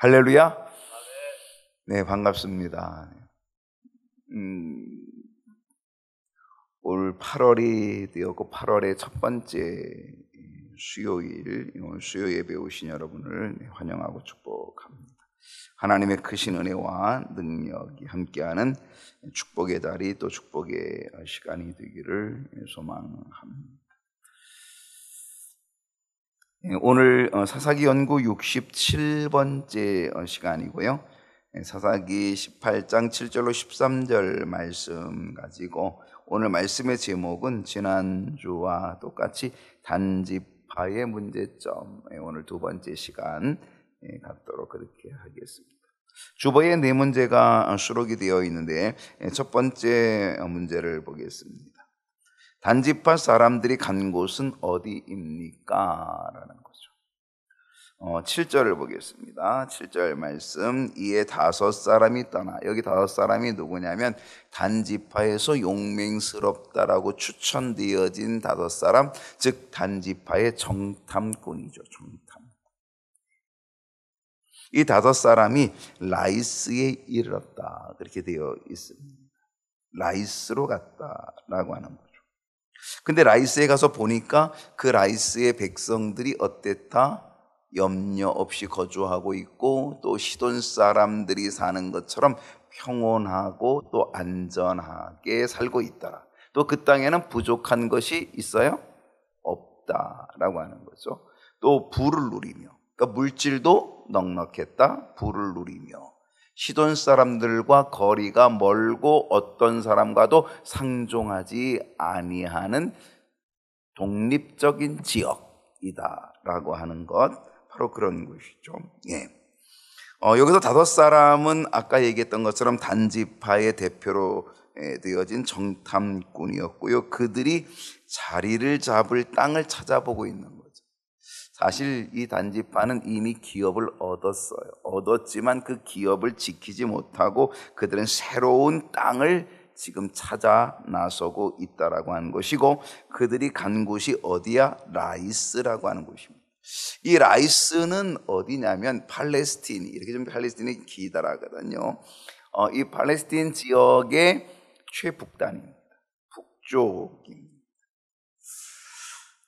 할렐루야. 네, 반갑습니다. 올 8월이 되었고 8월의 첫 번째 수요일, 오늘 수요 예배 오신 여러분을 환영하고 축복합니다. 하나님의 크신 은혜와 능력이 함께하는 축복의 달이 또 축복의 시간이 되기를 소망합니다. 오늘 사사기 연구 67번째 시간이고요. 사사기 18장 7절로 13절 말씀 가지고 오늘 말씀의 제목은 지난주와 똑같이 단지파의 문제점, 오늘 두 번째 시간 갖도록 그렇게 하겠습니다. 주보에 네 문제가 수록이 되어 있는데 첫 번째 문제를 보겠습니다. 단지파 사람들이 간 곳은 어디입니까? 라는 거죠. 7절을 보겠습니다. 7절 말씀. 이에 5사람이 떠나, 여기 5사람이 누구냐면 단지파에서 용맹스럽다라고 추천되어진 5사람, 즉 단지파의 정탐꾼이죠. 정탐. 이 5사람이 라이스에 이르렀다, 그렇게 되어 있습니다. 라이스로 갔다라고 하는 거죠. 근데 라이스에 가서 보니까 그 라이스의 백성들이 어땠다? 염려 없이 거주하고 있고 또 시돈 사람들이 사는 것처럼 평온하고 또 안전하게 살고 있더라. 또 그 땅에는 부족한 것이 있어요? 없다라고 하는 거죠. 또 부를 누리며, 그러니까 물질도 넉넉했다. 부를 누리며 시돈 사람들과 거리가 멀고 어떤 사람과도 상종하지 아니하는 독립적인 지역이다라고 하는 것, 바로 그런 것이죠. 예. 여기서 5사람은 아까 얘기했던 것처럼 단지파의 대표로 되어진 정탐꾼이었고요. 그들이 자리를 잡을 땅을 찾아보고 있는 거죠. 사실 이 단지파는 이미 기업을 얻었지만 그 기업을 지키지 못하고 그들은 새로운 땅을 지금 찾아 나서고 있다라고 하는 것이고, 그들이 간 곳이 어디야? 라이스라고 하는 곳입니다. 이 라이스는 어디냐면 팔레스틴, 이렇게 좀 팔레스틴이 기다라거든요. 이 팔레스틴 지역의 최북단입니다. 북쪽입니다.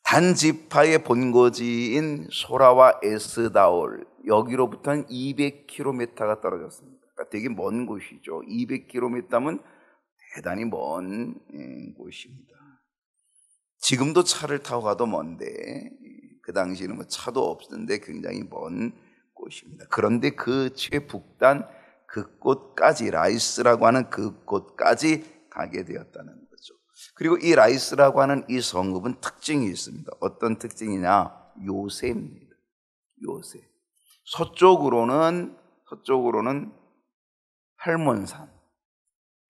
단지파의 본거지인 소라와 에스다올, 여기로부터는 200km가 떨어졌습니다. 그러니까 되게 먼 곳이죠. 200km면 대단히 먼 곳입니다. 지금도 차를 타고 가도 먼데 그 당시에는 뭐 차도 없었는데 굉장히 먼 곳입니다. 그런데 그 최북단 그곳까지, 라이스라고 하는 그곳까지 가게 되었다는 거죠. 그리고 이 라이스라고 하는 이 성읍은 특징이 있습니다. 어떤 특징이냐? 요새입니다. 요새. 서쪽으로는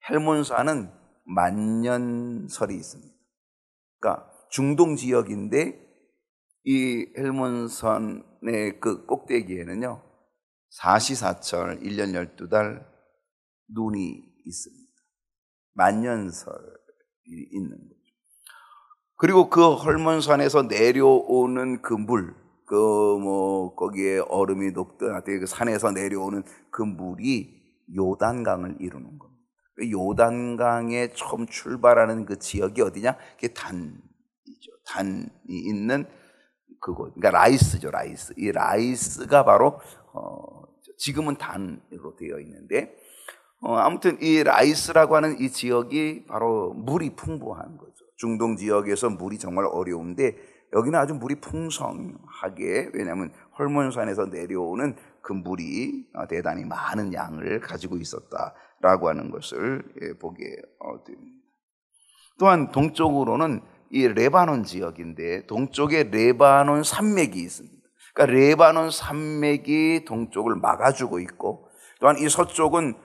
헬몬산은 만년설이 있습니다. 그러니까 중동 지역인데 이 헬몬산의 그 꼭대기에는요, 사시사철 1년 12달 눈이 있습니다. 만년설이 있는 거죠. 그리고 그 헐몬산에서 내려오는 그 물, 거기에 얼음이 녹든 그 산에서 내려오는 그 물이 요단강을 이루는 겁니다. 요단강에 처음 출발하는 그 지역이 어디냐? 그게 단이죠. 단이 있는 그곳. 그러니까 라이스죠, 라이스. 이 라이스가 바로, 지금은 단으로 되어 있는데, 아무튼 이 라이스라고 하는 이 지역이 바로 물이 풍부한 거죠. 중동 지역에서 물이 정말 어려운데 여기는 아주 물이 풍성하게, 왜냐하면 헐몬산에서 내려오는 그 물이 대단히 많은 양을 가지고 있었다라고 하는 것을 보게 됩니다. 또한 동쪽으로는 이 레바논 지역인데 동쪽에 레바논 산맥이 있습니다. 그러니까 레바논 산맥이 동쪽을 막아주고 있고, 또한 이 서쪽은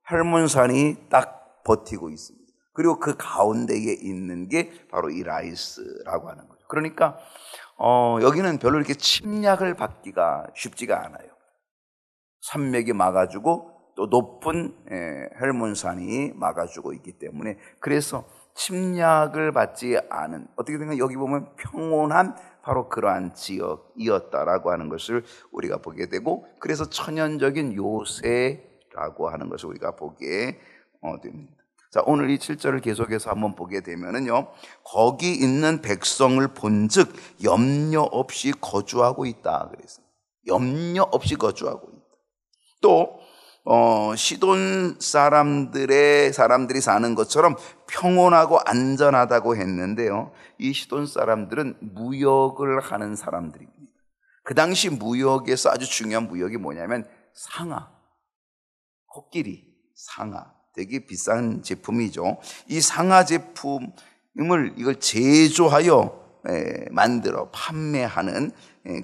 헬몬산이 딱 버티고 있습니다. 그리고 그 가운데에 있는 게 바로 이 라이스라고 하는 거죠. 그러니까 여기는 별로 이렇게 침략을 받기가 쉽지가 않아요. 산맥이 막아주고 또 높은 헬몬산이 막아주고 있기 때문에, 그래서 침략을 받지 않은, 어떻게 보면 여기 보면 평온한 바로 그러한 지역이었다라고 하는 것을 우리가 보게 되고, 그래서 천연적인 요새라고 하는 것을 우리가 보게 됩니다. 자, 오늘 이 7절을 계속해서 한번 보게 되면은요, 거기 있는 백성을 본즉 염려 없이 거주하고 있다 그랬어요. 염려 없이 거주하고 있다. 또 시돈 사람들이 사는 것처럼 평온하고 안전하다고 했는데요, 이 시돈 사람들은 무역을 하는 사람들입니다. 그 당시 무역에서 아주 중요한 무역이 뭐냐면 상아, 코끼리, 상아, 되게 비싼 제품이죠. 이 상아 제품을 이걸 제조하여 만들어 판매하는,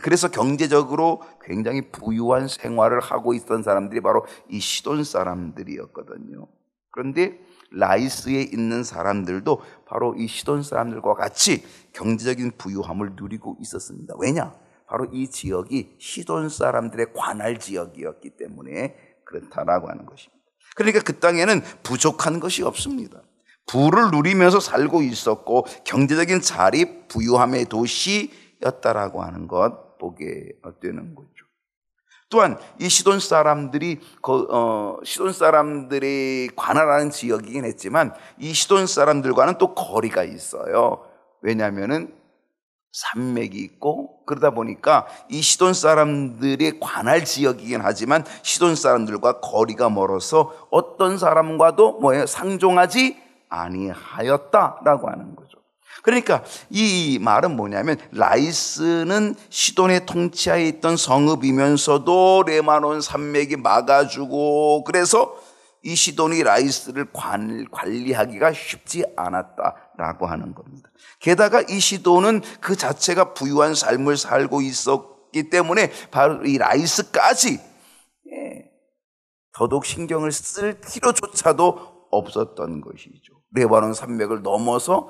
그래서 경제적으로 굉장히 부유한 생활을 하고 있던 사람들이 바로 이 시돈 사람들이었거든요. 그런데 라이스에 있는 사람들도 바로 이 시돈 사람들과 같이 경제적인 부유함을 누리고 있었습니다. 왜냐? 바로 이 지역이 시돈 사람들의 관할 지역이었기 때문에 그렇다라고 하는 것입니다. 그러니까 그 땅에는 부족한 것이 없습니다. 부를 누리면서 살고 있었고 경제적인 자립, 부유함의 도시였다라고 하는 것 보게 되는 거죠. 또한 이 시돈 사람들이 시돈 사람들이 관할하는 지역이긴 했지만 이 시돈 사람들과는 또 거리가 있어요. 왜냐하면은 산맥이 있고, 그러다 보니까 이 시돈 사람들의 관할 지역이긴 하지만 시돈 사람들과 거리가 멀어서 어떤 사람과도 상종하지 아니하였다라고 하는 거죠. 그러니까 이 말은 뭐냐면, 라이스는 시돈의 통치하에 있던 성읍이면서도 레바논 산맥이 막아주고, 그래서 이 시돈이 라이스를 관리하기가 쉽지 않았다라고 하는 겁니다. 게다가 이 시돈은 그 자체가 부유한 삶을 살고 있었기 때문에 바로 이 라이스까지 더더욱 신경을 쓸 필요조차도 없었던 것이죠. 레바논 산맥을 넘어서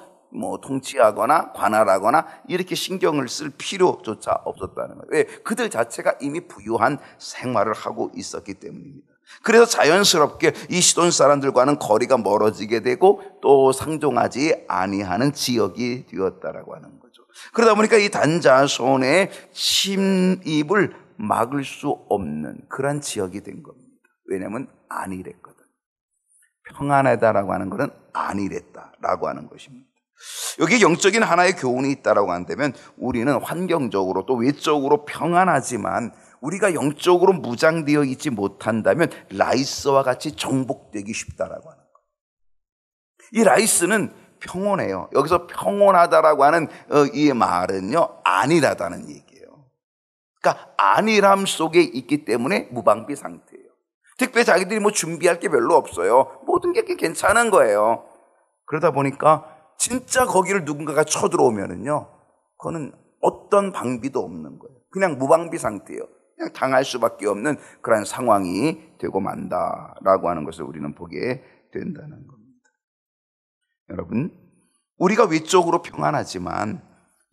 통치하거나 관할하거나 이렇게 신경을 쓸 필요조차 없었다는 거예요. 왜? 그들 자체가 이미 부유한 생활을 하고 있었기 때문입니다. 그래서 자연스럽게 이 시돈 사람들과는 거리가 멀어지게 되고 또 상종하지 아니하는 지역이 되었다라고 하는 거죠. 그러다 보니까 이 단자손의 침입을 막을 수 없는 그런 지역이 된 겁니다. 왜냐하면 안일했거든. 평안하다라고 하는 것은 안일했다라고 하는 것입니다. 여기에 영적인 하나의 교훈이 있다라고 한다면, 우리는 환경적으로 또 외적으로 평안하지만 우리가 영적으로 무장되어 있지 못한다면 라이스와 같이 정복되기 쉽다라고 하는 거예요. 이 라이스는 평온해요. 여기서 평온하다라고 하는 이 말은요, 안일하다는 얘기예요. 그러니까 안일함 속에 있기 때문에 무방비 상태예요. 특별히 자기들이 준비할 게 별로 없어요. 모든 게 괜찮은 거예요. 그러다 보니까 진짜 거기를 누군가가 쳐들어오면은요, 그거는 어떤 방비도 없는 거예요. 그냥 무방비 상태예요. 그냥 당할 수밖에 없는 그런 상황이 되고 만다라고 하는 것을 우리는 보게 된다는 겁니다. 여러분, 우리가 외적으로 평안하지만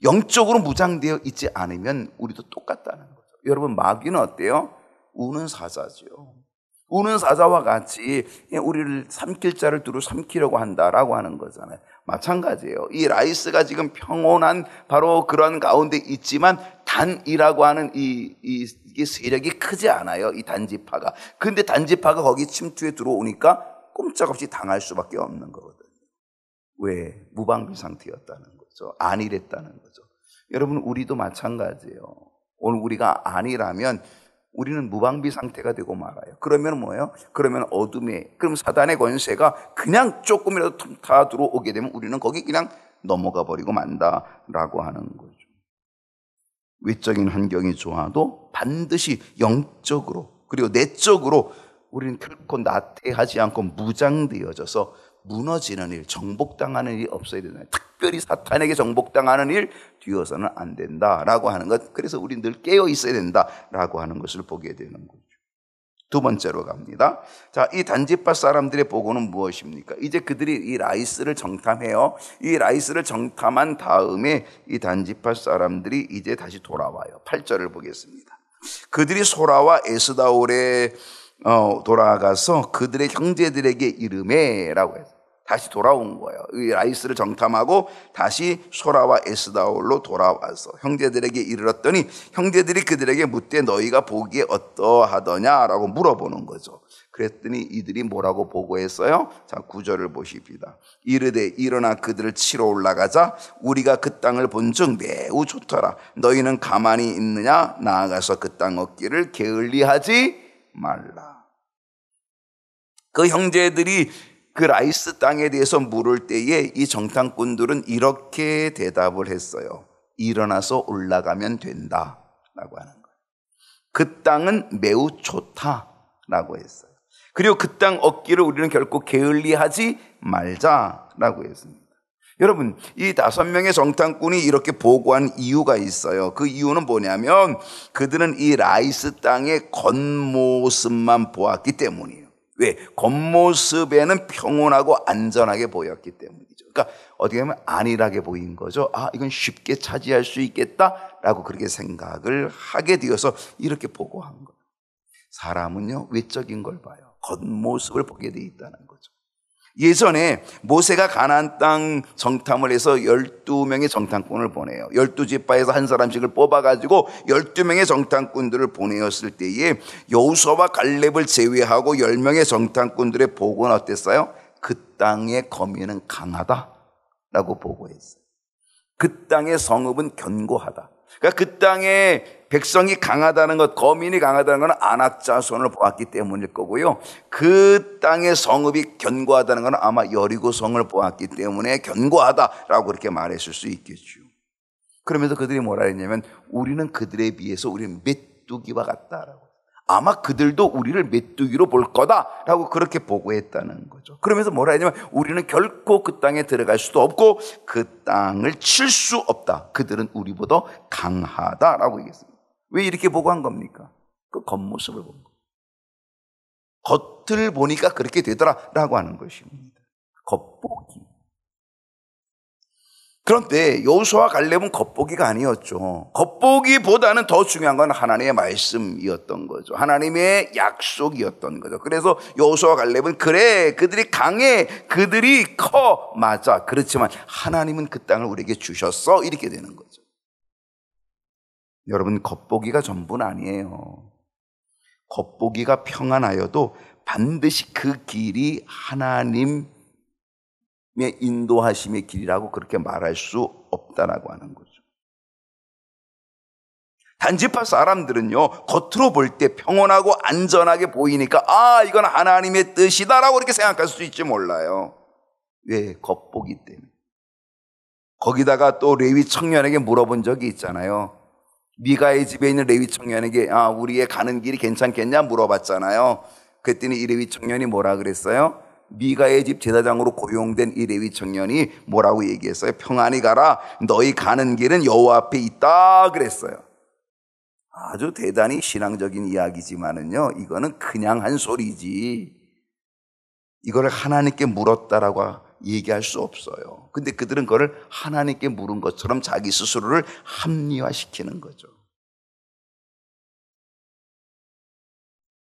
영적으로 무장되어 있지 않으면 우리도 똑같다는 거죠. 여러분, 마귀는 어때요? 우는 사자죠. 우는 사자와 같이 우리를 삼킬 자를 두루 삼키려고 한다라고 하는 거잖아요. 마찬가지예요. 이 라이스가 지금 평온한 바로 그런 가운데 있지만 단이라고 하는 이게 세력이 크지 않아요. 이 단지파가. 근데 단지파가 거기 침투에 들어오니까 꼼짝없이 당할 수밖에 없는 거거든요. 왜? 무방비 상태였다는 거죠. 안일했다는 거죠. 여러분, 우리도 마찬가지예요. 오늘 우리가 안일하면 우리는 무방비 상태가 되고 말아요. 그러면 뭐예요? 그러면 그럼 사단의 권세가 그냥 조금이라도 다 들어오게 되면 우리는 거기 그냥 넘어가 버리고 만다라고 하는 거죠. 외적인 환경이 좋아도 반드시 영적으로 그리고 내적으로 우리는 결코 나태하지 않고 무장되어져서 무너지는 일, 정복당하는 일이 없어야 된다. 특별히 사탄에게 정복당하는 일 뒤어서는 안 된다라고 하는 것. 그래서 우리는 늘 깨어 있어야 된다라고 하는 것을 보게 되는 거죠. 두 번째로 갑니다. 자, 이 단지파 사람들의 보고는 무엇입니까? 이제 그들이 이 라이스를 정탐해요. 이 라이스를 정탐한 다음에 이 단지파 사람들이 이제 다시 돌아와요. 8절을 보겠습니다. 그들이 소라와 에스다올에 돌아가서 그들의 형제들에게 이르매라고 해서, 다시 돌아온 거예요. 이 라이스를 정탐하고 다시 소라와 에스다올로 돌아와서 형제들에게 이르렀더니 형제들이 그들에게 묻되 너희가 보기에 어떠하더냐라고 물어보는 거죠. 그랬더니 이들이 뭐라고 보고했어요? 자, 9절을 보십니다. 이르되 일어나 그들을 치러 올라가자. 우리가 그 땅을 본즉 매우 좋더라. 너희는 가만히 있느냐? 나아가서 그 땅 얻기를 게을리하지 말라. 그 형제들이 그 라이스 땅에 대해서 물을 때에 이 정탐꾼들은 이렇게 대답을 했어요. 일어나서 올라가면 된다라고 하는 거예요. 그 땅은 매우 좋다라고 했어요. 그리고 그 땅 얻기를 우리는 결코 게을리하지 말자라고 했습니다. 여러분, 이 5명의 정탐꾼이 이렇게 보고한 이유가 있어요. 그 이유는 뭐냐면 그들은 이 라이스 땅의 겉모습만 보았기 때문이에요. 왜? 겉모습에는 평온하고 안전하게 보였기 때문이죠. 그러니까 어떻게 보면 안일하게 보인 거죠. 아, 이건 쉽게 차지할 수 있겠다라고 그렇게 생각을 하게 되어서 이렇게 보고한 거예요. 사람은요, 외적인 걸 봐요. 겉모습을 보게 돼 있다는 거죠. 예전에 모세가 가나안 땅 정탐을 해서 12명의 정탐꾼을 보내요. 12지파에서 한 사람씩을 뽑아가지고 12명의 정탐꾼들을 보내었을 때에 여호수아와 갈렙을 제외하고 10명의 정탐꾼들의 보고는 어땠어요? 그 땅의 거민은 강하다라고 보고했어요. 그 땅의 성읍은 견고하다. 그러니까 그 땅의 백성이 강하다는 것, 거민이 강하다는 건 아낙 자손을 보았기 때문일 거고요. 그 땅의 성읍이 견고하다는 건 아마 여리고성을 보았기 때문에 견고하다라고 그렇게 말했을 수 있겠죠. 그러면서 그들이 뭐라 했냐면 우리는 그들에 비해서 우리는 메뚜기와 같다라고. 아마 그들도 우리를 메뚜기로 볼 거다라고 그렇게 보고했다는 거죠. 그러면서 뭐라 했냐면 우리는 결코 그 땅에 들어갈 수도 없고 그 땅을 칠 수 없다. 그들은 우리보다 강하다라고 얘기했습니다. 왜 이렇게 보고한 겁니까? 그 겉모습을 본 거. 겉을 보니까 그렇게 되더라라고 하는 것입니다. 겉보기. 그런데 여호수아와 갈렙은 겉보기가 아니었죠. 겉보기보다는 더 중요한 건 하나님의 말씀이었던 거죠. 하나님의 약속이었던 거죠. 그래서 여호수아와 갈렙은 그래, 그들이 강해, 그들이 커, 맞아. 그렇지만 하나님은 그 땅을 우리에게 주셨어. 이렇게 되는 거죠. 여러분, 겉보기가 전부는 아니에요. 겉보기가 평안하여도 반드시 그 길이 하나님 인도하심의 길이라고 그렇게 말할 수 없다라고 하는 거죠. 단지파 사람들은요, 겉으로 볼 때 평온하고 안전하게 보이니까 아, 이건 하나님의 뜻이다라고 이렇게 생각할 수 있지 몰라요. 왜? 겉보기 때문에. 거기다가 또 레위 청년에게 물어본 적이 있잖아요. 미가의 집에 있는 레위 청년에게 아, 우리의 가는 길이 괜찮겠냐 물어봤잖아요. 그랬더니 이 레위 청년이 뭐라 그랬어요? 미가의 집 제사장으로 고용된 이 레위 청년이 뭐라고 얘기했어요? 평안히 가라. 너희 가는 길은 여호와 앞에 있다 그랬어요. 아주 대단히 신앙적인 이야기지만은요, 이거는 그냥 한 소리지. 이걸 하나님께 물었다라고 얘기할 수 없어요. 근데 그들은 그걸 하나님께 물은 것처럼 자기 스스로를 합리화시키는 거죠.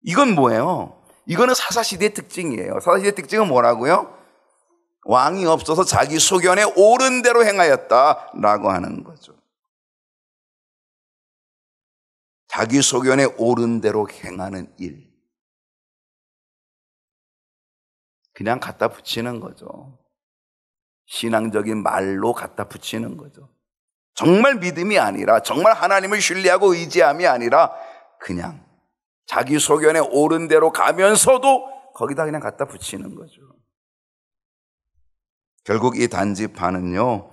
이건 뭐예요? 이거는 사사시대의 특징이에요. 사사시대의 특징은 뭐라고요? 왕이 없어서 자기 소견에 옳은 대로 행하였다라고 하는 거죠. 자기 소견에 옳은 대로 행하는 일. 그냥 갖다 붙이는 거죠. 신앙적인 말로 갖다 붙이는 거죠. 정말 믿음이 아니라, 정말 하나님을 신뢰하고 의지함이 아니라 그냥 자기 소견에 옳은 대로 가면서도 거기다 그냥 갖다 붙이는 거죠. 결국 이 단지파는요,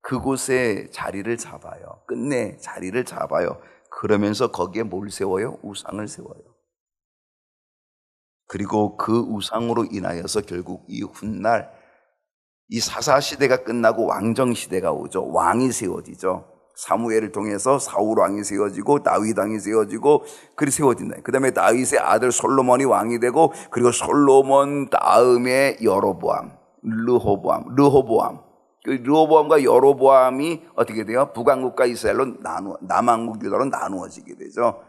그곳에 자리를 잡아요. 끝내 자리를 잡아요. 그러면서 거기에 뭘 세워요? 우상을 세워요. 그리고 그 우상으로 인하여서 결국 이 훗날 이 사사시대가 끝나고 왕정시대가 오죠. 왕이 세워지죠. 사무엘을 통해서 사울 왕이 세워지고 다윗 왕이 세워지고 그리 세워진다. 그 다음에 다윗의 아들 솔로몬이 왕이 되고, 그리고 솔로몬 다음에 여로보암, 르호보암. 그 르호보암과 여로보암이 어떻게 돼요? 북왕국과 이스라엘로 남왕국 유다로 나누어지게 되죠.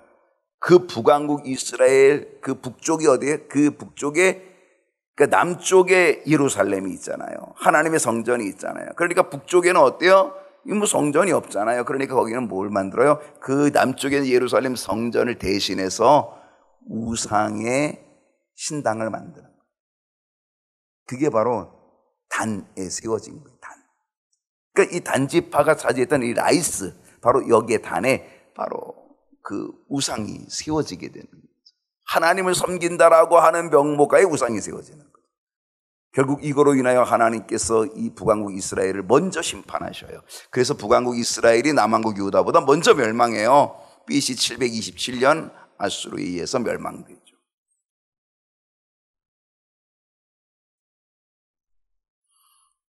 그 북왕국 이스라엘 그 북쪽이 어디에? 그 북쪽에 그러니까 남쪽에 예루살렘이 있잖아요. 하나님의 성전이 있잖아요. 그러니까 북쪽에는 어때요? 뭐 성전이 없잖아요. 그러니까 거기는 뭘 만들어요? 그 남쪽에 예루살렘 성전을 대신해서 우상의 신당을 만드는 거예요. 그게 바로 단에 세워진 거예요. 단. 그러니까 이 단지파가 차지했던 이 라이스, 바로 여기에 단에 바로 그 우상이 세워지게 되는 거죠. 하나님을 섬긴다라고 하는 명목하에 우상이 세워지는 거죠. 결국 이거로 인하여 하나님께서 이 북왕국 이스라엘을 먼저 심판하셔요. 그래서 북왕국 이스라엘이 남왕국 유다보다 먼저 멸망해요. BC 727년 아수르에 의해서 멸망되죠.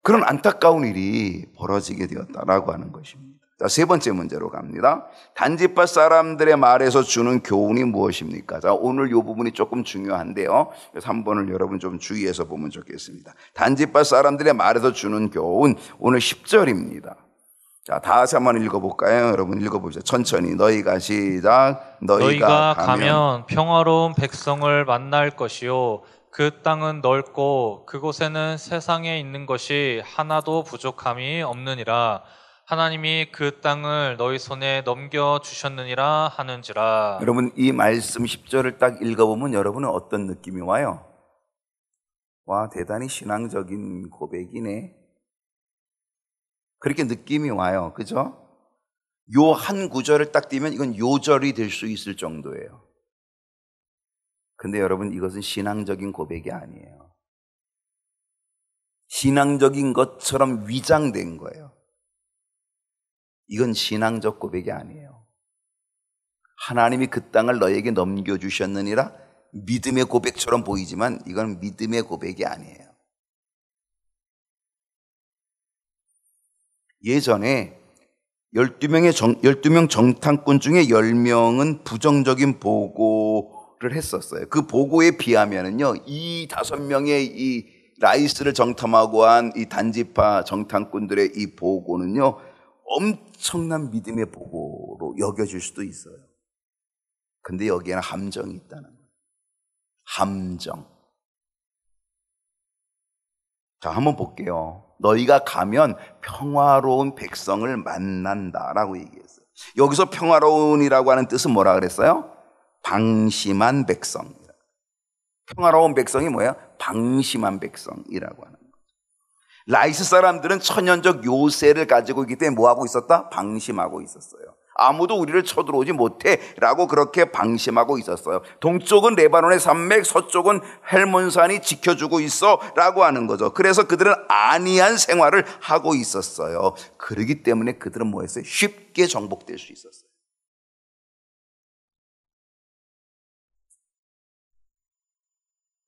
그런 안타까운 일이 벌어지게 되었다라고 하는 것입니다. 자, 세 번째 문제로 갑니다. 단지파 사람들의 말에서 주는 교훈이 무엇입니까? 자, 오늘 이 부분이 조금 중요한데요. 그래서 한 번을 여러분 좀 주의해서 보면 좋겠습니다. 단지파 사람들의 말에서 주는 교훈, 오늘 10절입니다. 자, 다시 한번 읽어볼까요? 여러분 읽어보죠. 천천히. 너희가 시작. 너희가 가면 평화로운 백성을 만날 것이요. 그 땅은 넓고 그곳에는 세상에 있는 것이 하나도 부족함이 없느니라. 하나님이 그 땅을 너희 손에 넘겨주셨느니라 하는지라. 여러분 이 말씀 10절을 딱 읽어보면 여러분은 어떤 느낌이 와요? 와, 대단히 신앙적인 고백이네. 그렇게 느낌이 와요. 그죠? 요 한 구절을 딱 띄면 이건 요절이 될 수 있을 정도예요. 근데 여러분 이것은 신앙적인 고백이 아니에요. 신앙적인 것처럼 위장된 거예요. 이건 신앙적 고백이 아니에요. 하나님이 그 땅을 너에게 넘겨주셨느니라 믿음의 고백처럼 보이지만 이건 믿음의 고백이 아니에요. 예전에 12명 정탐꾼 중에 10명은 부정적인 보고를 했었어요. 그 보고에 비하면은요, 이 5명의 이 라이스를 정탐하고 한 이 단지파 정탐꾼들의 이 보고는요, 엄청난 믿음의 보고로 여겨질 수도 있어요. 근데 여기에는 함정이 있다는 거예요. 함정. 자, 한번 볼게요. 너희가 가면 평화로운 백성을 만난다라고 얘기했어요. 여기서 평화로운이라고 하는 뜻은 뭐라 그랬어요? 방심한 백성. 평화로운 백성이 뭐예요? 방심한 백성이라고 하는 거예요. 라이스 사람들은 천연적 요새를 가지고 있기 때문에 뭐하고 있었다? 방심하고 있었어요. 아무도 우리를 쳐들어오지 못해 라고 그렇게 방심하고 있었어요. 동쪽은 레바논의 산맥, 서쪽은 헬몬산이 지켜주고 있어 라고 하는 거죠. 그래서 그들은 안이한 생활을 하고 있었어요. 그렇기 때문에 그들은 뭐 했어요? 쉽게 정복될 수 있었어요.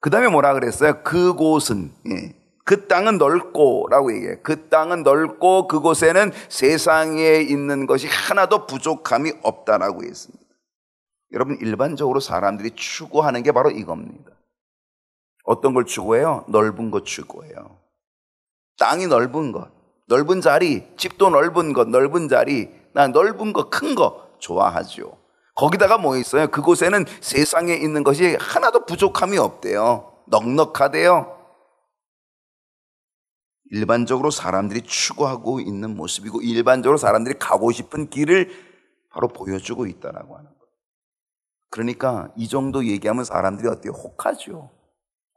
그 다음에 뭐라 그랬어요? 그곳은, 그 땅은 넓고 라고 얘기해요. 그 땅은 넓고 그곳에는 세상에 있는 것이 하나도 부족함이 없다라고 했습니다. 여러분, 일반적으로 사람들이 추구하는 게 바로 이겁니다. 어떤 걸 추구해요? 넓은 것 추구해요. 땅이 넓은 것, 넓은 자리, 집도 넓은 것, 넓은 자리, 나 넓은 거, 큰 거 좋아하죠. 거기다가 뭐 있어요? 그곳에는 세상에 있는 것이 하나도 부족함이 없대요. 넉넉하대요. 일반적으로 사람들이 추구하고 있는 모습이고 일반적으로 사람들이 가고 싶은 길을 바로 보여주고 있다라고 하는 거예요. 그러니까 이 정도 얘기하면 사람들이 어때요? 혹하죠.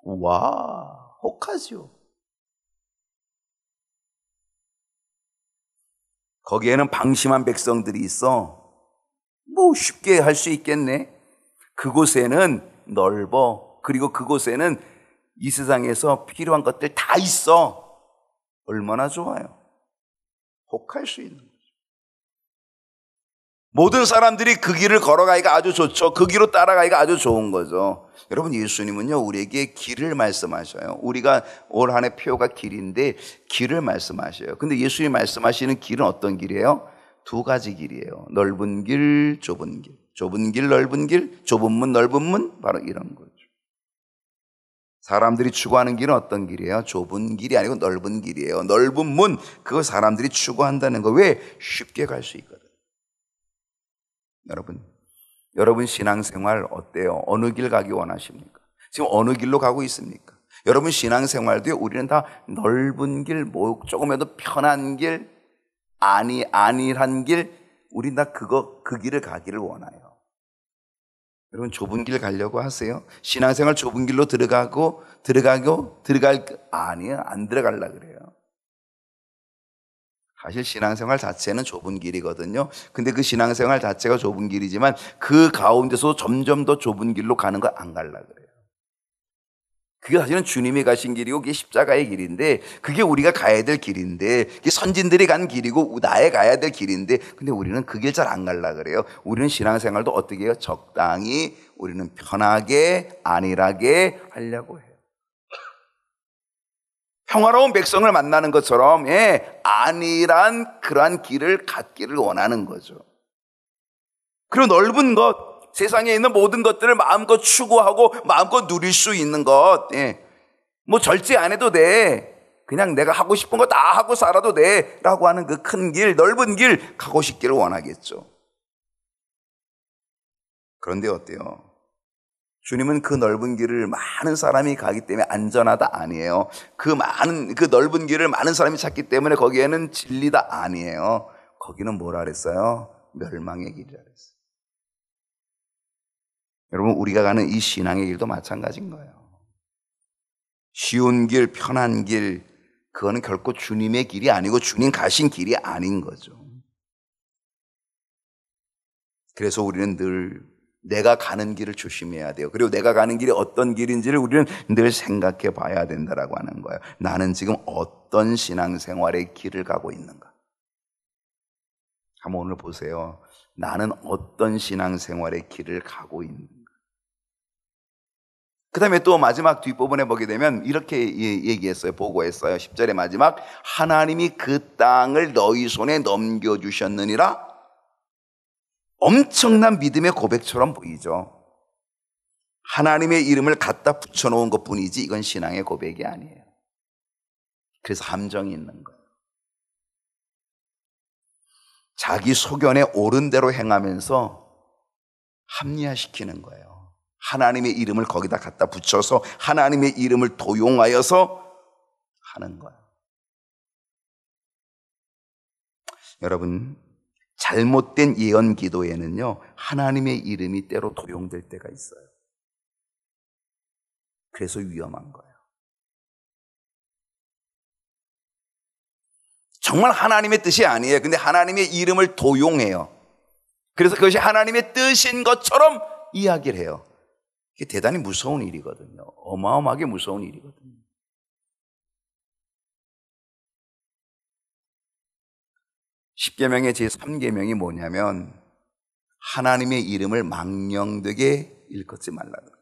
와, 혹하죠. 거기에는 방심한 백성들이 있어. 뭐 쉽게 할 수 있겠네. 그곳에는 넓어. 그리고 그곳에는 이 세상에서 필요한 것들 다 있어. 얼마나 좋아요. 혹할 수 있는 거죠. 모든 사람들이 그 길을 걸어가기가 아주 좋죠. 그 길로 따라가기가 아주 좋은 거죠. 여러분, 예수님은요 우리에게 길을 말씀하셔요. 우리가 올 한 해 표가 길인데 길을 말씀하셔요. 근데 예수님이 말씀하시는 길은 어떤 길이에요? 두 가지 길이에요. 넓은 길, 좁은 길. 좁은 길, 넓은 길, 좁은 문, 넓은 문, 바로 이런 거죠. 사람들이 추구하는 길은 어떤 길이에요? 좁은 길이 아니고 넓은 길이에요. 넓은 문, 그거 사람들이 추구한다는 거. 왜? 쉽게 갈 수 있거든. 여러분 신앙생활 어때요? 어느 길 가기 원하십니까? 지금 어느 길로 가고 있습니까? 여러분 신앙생활도요, 우리는 다 넓은 길, 뭐 조금이라도 편한 길, 안일한 길, 우린 다 그 길을 가기를 원해요. 여러분 좁은 길 가려고 하세요? 신앙생활 좁은 길로 아니요, 안 들어가려고 그래요. 사실 신앙생활 자체는 좁은 길이거든요. 근데 그 신앙생활 자체가 좁은 길이지만 그 가운데서 점점 더 좁은 길로 가는 거 안 가려고 그래요. 그게 사실은 주님이 가신 길이고 그게 십자가의 길인데, 그게 우리가 가야 될 길인데, 그게 선진들이 간 길이고 나의 가야 될 길인데, 근데 우리는 그 길 잘 안 가려고 그래요. 우리는 신앙생활도 어떻게 해요? 적당히, 우리는 편하게, 안일하게 하려고 해요. 평화로운 백성을 만나는 것처럼, 안일한 그러한 길을 갖기를 원하는 거죠. 그리고 넓은 것, 세상에 있는 모든 것들을 마음껏 추구하고 마음껏 누릴 수 있는 것, 뭐 절제 안 해도 돼, 그냥 내가 하고 싶은 거 다 하고 살아도 돼 라고 하는 그 큰 길, 넓은 길 가고 싶기를 원하겠죠. 그런데 어때요? 주님은 그 넓은 길을 많은 사람이 가기 때문에 안전하다 아니에요. 그 넓은 길을 많은 사람이 찾기 때문에 거기에는 진리다 아니에요. 거기는 뭐라 그랬어요? 멸망의 길이라 그랬어요. 여러분, 우리가 가는 이 신앙의 길도 마찬가지인 거예요. 쉬운 길, 편한 길, 그거는 결코 주님의 길이 아니고 주님 가신 길이 아닌 거죠. 그래서 우리는 늘 내가 가는 길을 조심해야 돼요. 그리고 내가 가는 길이 어떤 길인지를 우리는 늘 생각해 봐야 된다라고 하는 거예요. 나는 지금 어떤 신앙생활의 길을 가고 있는가? 한번 오늘 보세요. 나는 어떤 신앙생활의 길을 가고 있는가? 그 다음에 또 마지막 뒷부분에 보게 되면 이렇게 얘기했어요. 보고했어요. 10절의 마지막, 하나님이 그 땅을 너희 손에 넘겨주셨느니라. 엄청난 믿음의 고백처럼 보이죠. 하나님의 이름을 갖다 붙여놓은 것뿐이지 이건 신앙의 고백이 아니에요. 그래서 함정이 있는 거예요. 자기 소견에 옳은 대로 행하면서 합리화시키는 거예요. 하나님의 이름을 거기다 갖다 붙여서 하나님의 이름을 도용하여서 하는 거예요. 여러분, 잘못된 예언 기도에는요, 하나님의 이름이 때로 도용될 때가 있어요. 그래서 위험한 거예요. 정말 하나님의 뜻이 아니에요. 근데 하나님의 이름을 도용해요. 그래서 그것이 하나님의 뜻인 것처럼 이야기를 해요. 이게 대단히 무서운 일이거든요. 어마어마하게 무서운 일이거든요. 십계명의 제3계명이 뭐냐면 하나님의 이름을 망령되게 일컫지 말라는 거예요.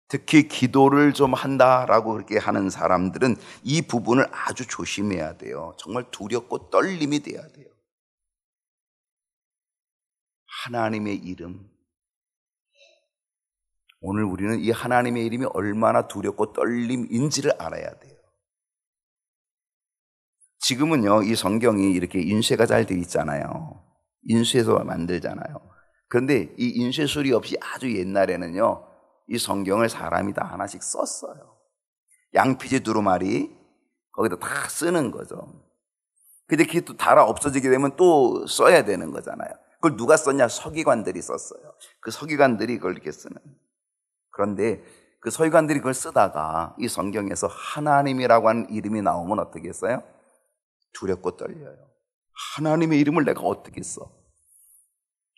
특히 기도를 좀 한다라고 그렇게 하는 사람들은 이 부분을 아주 조심해야 돼요. 정말 두렵고 떨림이 돼야 돼요. 하나님의 이름, 오늘 우리는 이 하나님의 이름이 얼마나 두렵고 떨림인지를 알아야 돼요. 지금은요, 이 성경이 이렇게 인쇄가 잘 되어 있잖아요. 인쇄해서 만들잖아요. 그런데 이 인쇄술이 없이 아주 옛날에는요, 이 성경을 사람이 다 하나씩 썼어요. 양피지 두루마리 거기다 다 쓰는 거죠. 근데 그게 또 달아 없어지게 되면 또 써야 되는 거잖아요. 그걸 누가 썼냐? 서기관들이 썼어요. 그 서기관들이 그걸 이렇게 쓰는. 그런데 그 서기관들이 그걸 쓰다가 이 성경에서 하나님이라고 하는 이름이 나오면 어떻게 했어요? 두렵고 떨려요. 하나님의 이름을 내가 어떻게 써?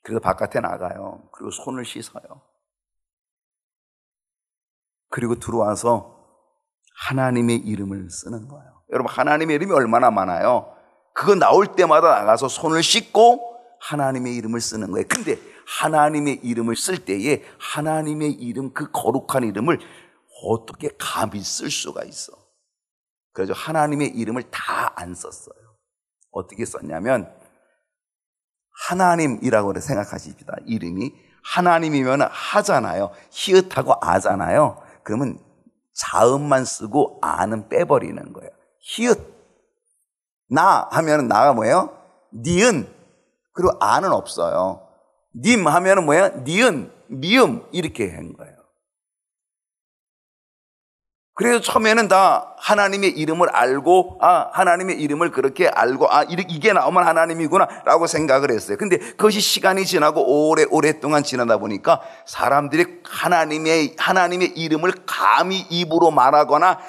그래서 바깥에 나가요. 그리고 손을 씻어요. 그리고 들어와서 하나님의 이름을 쓰는 거예요. 여러분, 하나님의 이름이 얼마나 많아요? 그거 나올 때마다 나가서 손을 씻고 하나님의 이름을 쓰는 거예요. 근데 하나님의 이름을 쓸 때에 하나님의 이름, 그 거룩한 이름을 어떻게 감히 쓸 수가 있어? 그래서 하나님의 이름을 다 안 썼어요. 어떻게 썼냐면 하나님이라고 생각하십시다. 이름이 하나님이면 하잖아요. 히읗하고 아잖아요. 그러면 자음만 쓰고 아는 빼버리는 거예요. 히읗, 나 하면 나가 뭐예요? 니은, 그리고 아는 없어요. 님 하면은 뭐예요? 니은, 미음 이렇게 한 거예요. 그래서 처음에는 다 하나님의 이름을 알고, 하나님의 이름을 그렇게 알고, 이게 나오면 하나님이구나 라고 생각을 했어요. 근데 그것이 시간이 지나고 오랫동안 지나다 보니까 사람들이 하나님의 이름을 감히 입으로 말하거나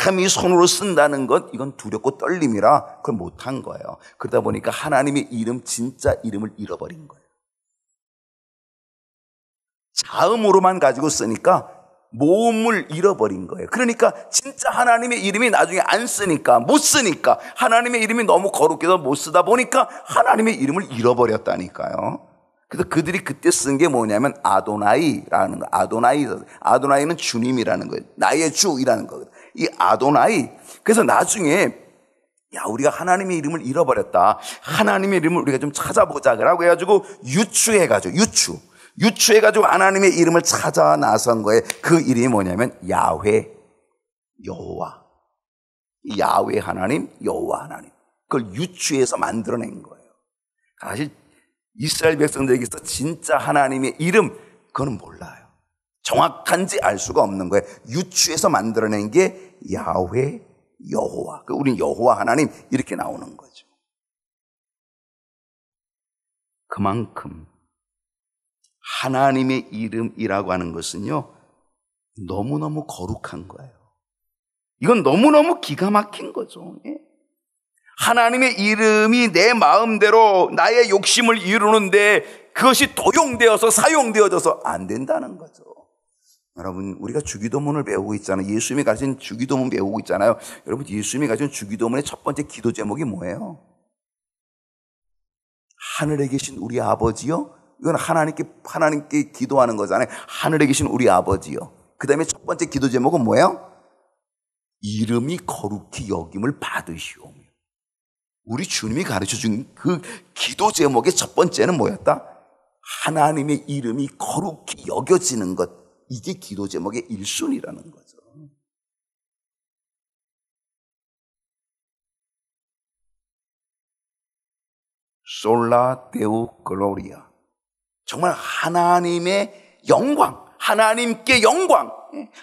감히 손으로 쓴다는 것, 이건 두렵고 떨림이라 그걸 못한 거예요. 그러다 보니까 하나님의 이름, 진짜 이름을 잃어버린 거예요. 자음으로만 가지고 쓰니까 모음을 잃어버린 거예요. 그러니까 진짜 하나님의 이름이 나중에 안 쓰니까, 못 쓰니까, 하나님의 이름이 너무 거룩해서 못 쓰다 보니까 하나님의 이름을 잃어버렸다니까요. 그래서 그들이 그때 쓴 게 뭐냐면 아도나이라는 거. 아도나이는 주님이라는 거예요. 나의 주이라는 거거든요. 이 아도나이. 그래서 나중에 우리가 하나님의 이름을 잃어버렸다. 하나님의 이름을 우리가 좀 찾아보자. 라고 해가지고 유추해가지고 하나님의 이름을 찾아 나선 거예요. 그 이름이 뭐냐면 야훼, 여호와. 야훼 하나님, 여호와 하나님. 그걸 유추해서 만들어낸 거예요. 사실 이스라엘 백성들에게서 진짜 하나님의 이름, 그거는 몰라요. 정확한지 알 수가 없는 거예요. 유추해서 만들어낸 게 야훼, 여호와. 우린 여호와 하나님 이렇게 나오는 거죠. 그만큼 하나님의 이름이라고 하는 것은요, 너무너무 거룩한 거예요. 이건 너무너무 기가 막힌 거죠. 하나님의 이름이 내 마음대로 나의 욕심을 이루는데 그것이 도용되어서 사용되어져서 안 된다는 거죠. 여러분, 우리가 주기도문을 배우고 있잖아요. 예수님이 가르친 주기도문 배우고 있잖아요. 여러분, 예수님이 가르친 주기도문의 첫 번째 기도 제목이 뭐예요? 하늘에 계신 우리 아버지요. 이건 하나님께 기도하는 거잖아요. 하늘에 계신 우리 아버지요. 그 다음에 첫 번째 기도 제목은 뭐예요? 이름이 거룩히 여김을 받으시오며. 우리 주님이 가르쳐준 그 기도 제목의 첫 번째는 뭐였다? 하나님의 이름이 거룩히 여겨지는 것. 이게 기도 제목의 1순위라는 거죠. 솔라 데우 글로리아. 정말 하나님의 영광, 하나님께 영광,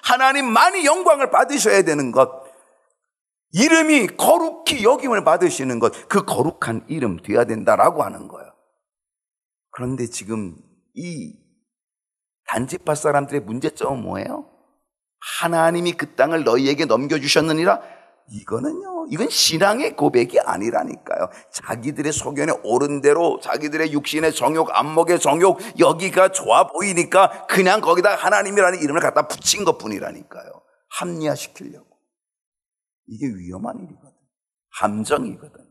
하나님만이 영광을 받으셔야 되는 것, 이름이 거룩히 여김을 받으시는 것, 그 거룩한 이름 돼야 된다라고 하는 거예요. 그런데 지금 이 단지파 사람들의 문제점은 뭐예요? 하나님이 그 땅을 너희에게 넘겨주셨느니라. 이건 신앙의 고백이 아니라니까요. 자기들의 소견에 옳은 대로 자기들의 육신의 정욕, 안목의 정욕, 여기가 좋아 보이니까 그냥 거기다 하나님이라는 이름을 갖다 붙인 것뿐이라니까요. 합리화시키려고. 이게 위험한 일이거든. 함정이거든.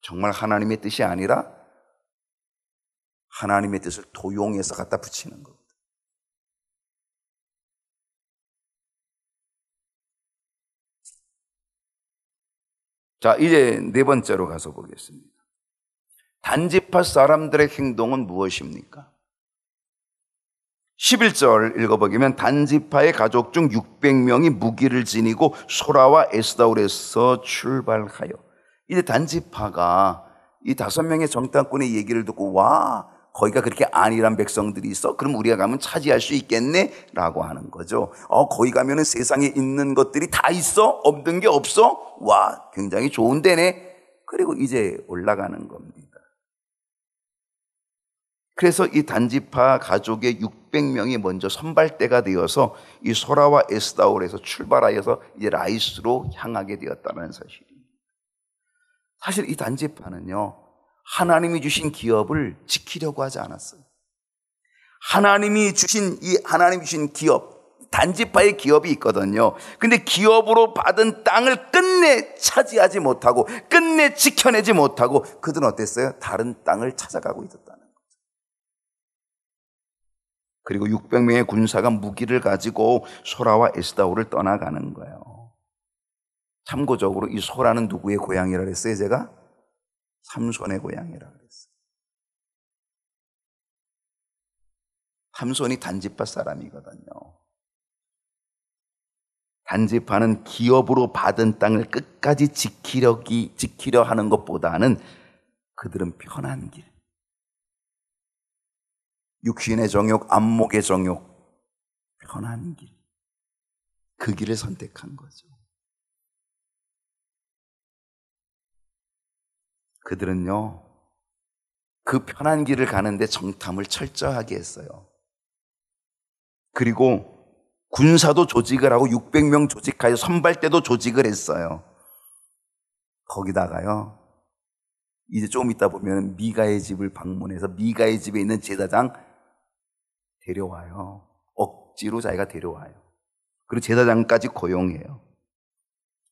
정말 하나님의 뜻이 아니라 하나님의 뜻을 도용해서 갖다 붙이는 거거든. 자, 이제 네 번째로 가서 보겠습니다. 단지파 사람들의 행동은 무엇입니까? 11절 읽어보면 단지파의 가족 중 600명이 무기를 지니고 소라와 에스다올에서 출발하여. 이제 단지파가 이 5명의 정탐꾼의 얘기를 듣고 거기가 그렇게 안일한 백성들이 있어? 그럼 우리가 가면 차지할 수 있겠네? 라고 하는 거죠. 거기 가면은 세상에 있는 것들이 다 있어? 없는 게 없어? 굉장히 좋은 데네? 그리고 이제 올라가는 겁니다. 그래서 이 단지파 가족의 600명이 먼저 선발대가 되어서 이 소라와 에스다올에서 출발하여서 이제 라이스로 향하게 되었다는 사실입니다. 사실 이 단지파는요, 하나님이 주신 기업을 지키려고 하지 않았어요. 하나님이 주신 기업, 단지파의 기업이 있거든요. 근데 기업으로 받은 땅을 끝내 차지하지 못하고, 끝내 지켜내지 못하고, 그들은 어땠어요? 다른 땅을 찾아가고 있었다는 거죠. 그리고 600명의 군사가 무기를 가지고 소라와 에스다올을 떠나가는 거예요. 참고적으로 이 소라는 누구의 고향이라 그랬어요, 제가? 삼손의 고향이라 그랬어요. 삼손이 단지파 사람이거든요. 단지파는 기업으로 받은 땅을 끝까지 지키려 하는 것보다는 그들은 편한 길, 육신의 정욕, 안목의 정욕, 편한 길. 그 길을 선택한 거죠. 그들은요, 그 편한 길을 가는데 정탐을 철저하게 했어요. 그리고 군사도 조직을 하고 600명 조직하여 선발대도 조직을 했어요. 거기다가요, 이제 조금 있다 보면 미가의 집을 방문해서 미가의 집에 있는 제사장 데려와요. 억지로 자기가 데려와요. 그리고 제사장까지 고용해요.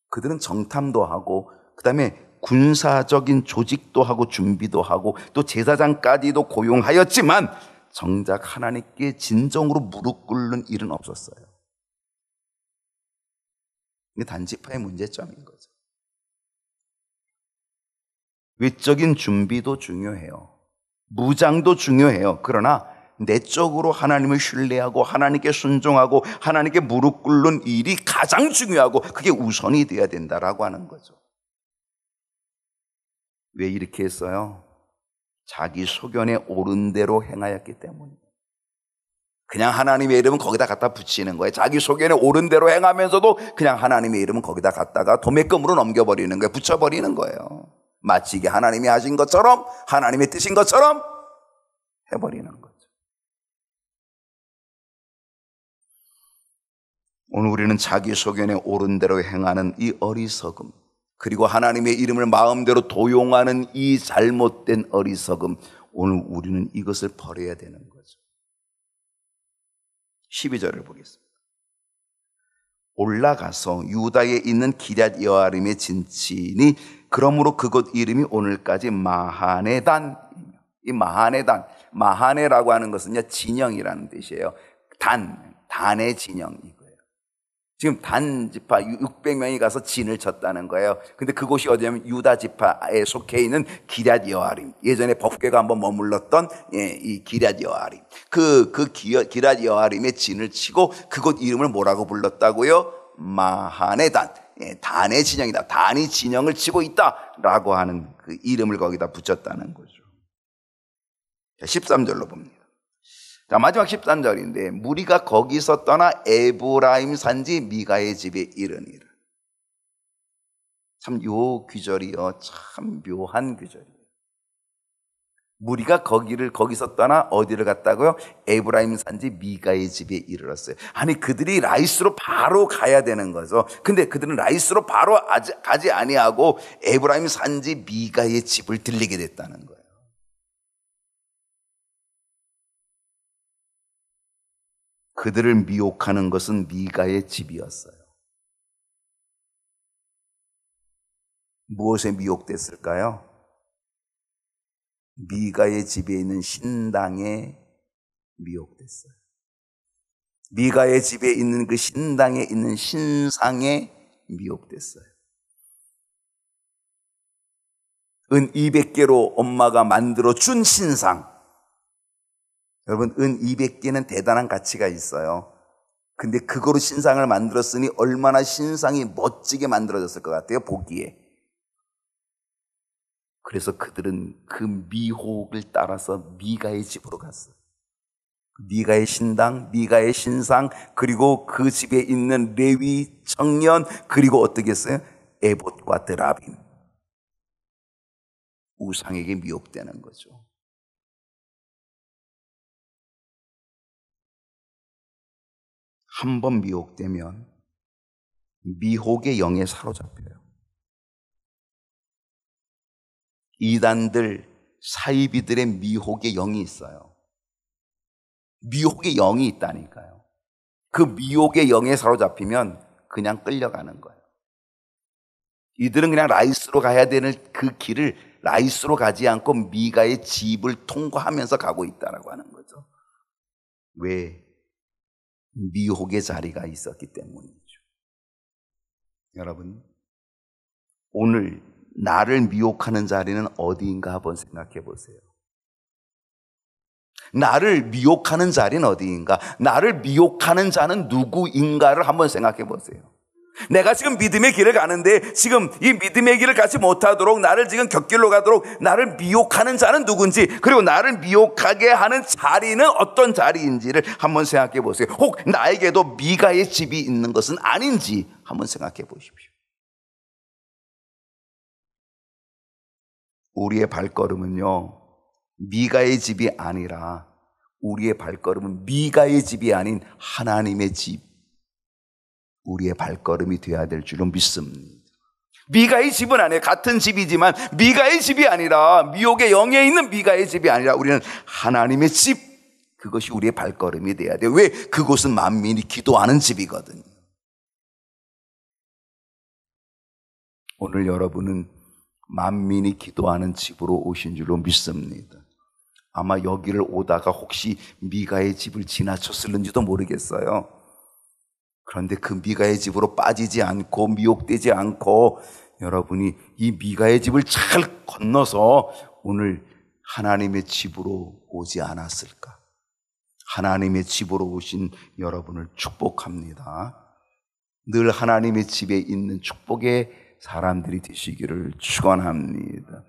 그들은 정탐도 하고 그 다음에 군사적인 조직도 하고 준비도 하고 또 제사장까지도 고용하였지만 정작 하나님께 진정으로 무릎 꿇는 일은 없었어요. 이게 단지파의 문제점인 거죠. 외적인 준비도 중요해요. 무장도 중요해요. 그러나 내적으로 하나님을 신뢰하고 하나님께 순종하고 하나님께 무릎 꿇는 일이 가장 중요하고 그게 우선이 되어야 된다라고 하는 거죠. 왜 이렇게 했어요? 자기 소견에 옳은 대로 행하였기 때문이에요. 그냥 하나님의 이름은 거기다 갖다 붙이는 거예요. 자기 소견에 옳은 대로 행하면서도 그냥 하나님의 이름은 거기다 갖다가 도매금으로 넘겨버리는 거예요. 붙여버리는 거예요. 마치 이게 하나님이 하신 것처럼 하나님의 뜻인 것처럼 해버리는 거죠. 오늘 우리는 자기 소견에 옳은 대로 행하는 이 어리석음, 그리고 하나님의 이름을 마음대로 도용하는 이 잘못된 어리석음, 오늘 우리는 이것을 버려야 되는 거죠. 12절을 보겠습니다. 올라가서 유다에 있는 기럇 여아림에 진치니 그러므로 그곳 이름이 오늘까지 마하네단. 이 마하네단, 마하네라고 하는 것은요 진영이라는 뜻이에요. 단의 진영이고요. 지금 단 지파 600명이 가서 진을 쳤다는 거예요. 근데 그곳이 어디냐면 유다 지파에 속해 있는 기럇 여아림. 예전에 법궤가 한번 머물렀던 이 기럇 여아림. 그 기럇 여아림에 진을 치고 그곳 이름을 뭐라고 불렀다고요? 마하네단. 단의 진영이다. 단이 진영을 치고 있다라고 하는 그 이름을 거기다 붙였다는 거죠. 13절로 봅니다. 자, 마지막 13절인데 무리가 거기서 떠나 에브라임 산지 미가의 집에 이르니라. 참 요 귀절이요 참 묘한 귀절이에요. 무리가 거기서 떠나 어디를 갔다고요? 에브라임 산지 미가의 집에 이르렀어요. 아니 그들이 라이스로 바로 가야 되는 거죠. 근데 그들은 라이스로 바로 가지 아니하고 에브라임 산지 미가의 집을 들리게 됐다는 거예요. 그들을 미혹하는 것은 미가의 집이었어요. 무엇에 미혹됐을까요? 미가의 집에 있는 신당에 미혹됐어요. 미가의 집에 있는 그 신당에 있는 신상에 미혹됐어요. 은 200개로 엄마가 만들어 준 신상. 여러분, 은 200개는 대단한 가치가 있어요. 근데 그거로 신상을 만들었으니 얼마나 신상이 멋지게 만들어졌을 것 같아요, 보기에. 그래서 그들은 그 미혹을 따라서 미가의 집으로 갔어요. 미가의 신당, 미가의 신상, 그리고 그 집에 있는 레위 청년, 그리고 어떻게 했어요? 에봇과 드라빔. 우상에게 미혹되는 거죠. 한번 미혹되면 미혹의 영에 사로잡혀요. 이단들, 사이비들의 미혹의 영이 있어요. 미혹의 영이 있다니까요. 그 미혹의 영에 사로잡히면 그냥 끌려가는 거예요. 이들은 그냥 라이스로 가야 되는 그 길을 라이스로 가지 않고 미가의 집을 통과하면서 가고 있다라고 하는 거죠. 왜? 미혹의 자리가 있었기 때문이죠. 여러분, 오늘 나를 미혹하는 자리는 어디인가 한번 생각해 보세요. 나를 미혹하는 자리는 어디인가? 나를 미혹하는 자는 누구인가를 한번 생각해 보세요. 내가 지금 믿음의 길을 가는데 지금 이 믿음의 길을 가지 못하도록 나를 지금 곁길로 가도록 나를 미혹하는 자는 누군지, 그리고 나를 미혹하게 하는 자리는 어떤 자리인지를 한번 생각해 보세요. 혹 나에게도 미가의 집이 있는 것은 아닌지 한번 생각해 보십시오. 우리의 발걸음은요, 미가의 집이 아니라 우리의 발걸음은 미가의 집이 아닌 하나님의 집, 우리의 발걸음이 되어야 될 줄로 믿습니다. 미가의 집은 아니에요. 같은 집이지만 미가의 집이 아니라, 미혹의 영에 있는 미가의 집이 아니라 우리는 하나님의 집, 그것이 우리의 발걸음이 되어야 돼요. 왜? 그곳은 만민이 기도하는 집이거든요. 오늘 여러분은 만민이 기도하는 집으로 오신 줄로 믿습니다. 아마 여기를 오다가 혹시 미가의 집을 지나쳤을는지도 모르겠어요. 그런데 그 미가의 집으로 빠지지 않고 미혹되지 않고 여러분이 이 미가의 집을 잘 건너서 오늘 하나님의 집으로 오지 않았을까? 하나님의 집으로 오신 여러분을 축복합니다. 늘 하나님의 집에 있는 축복의 사람들이 되시기를 축원합니다.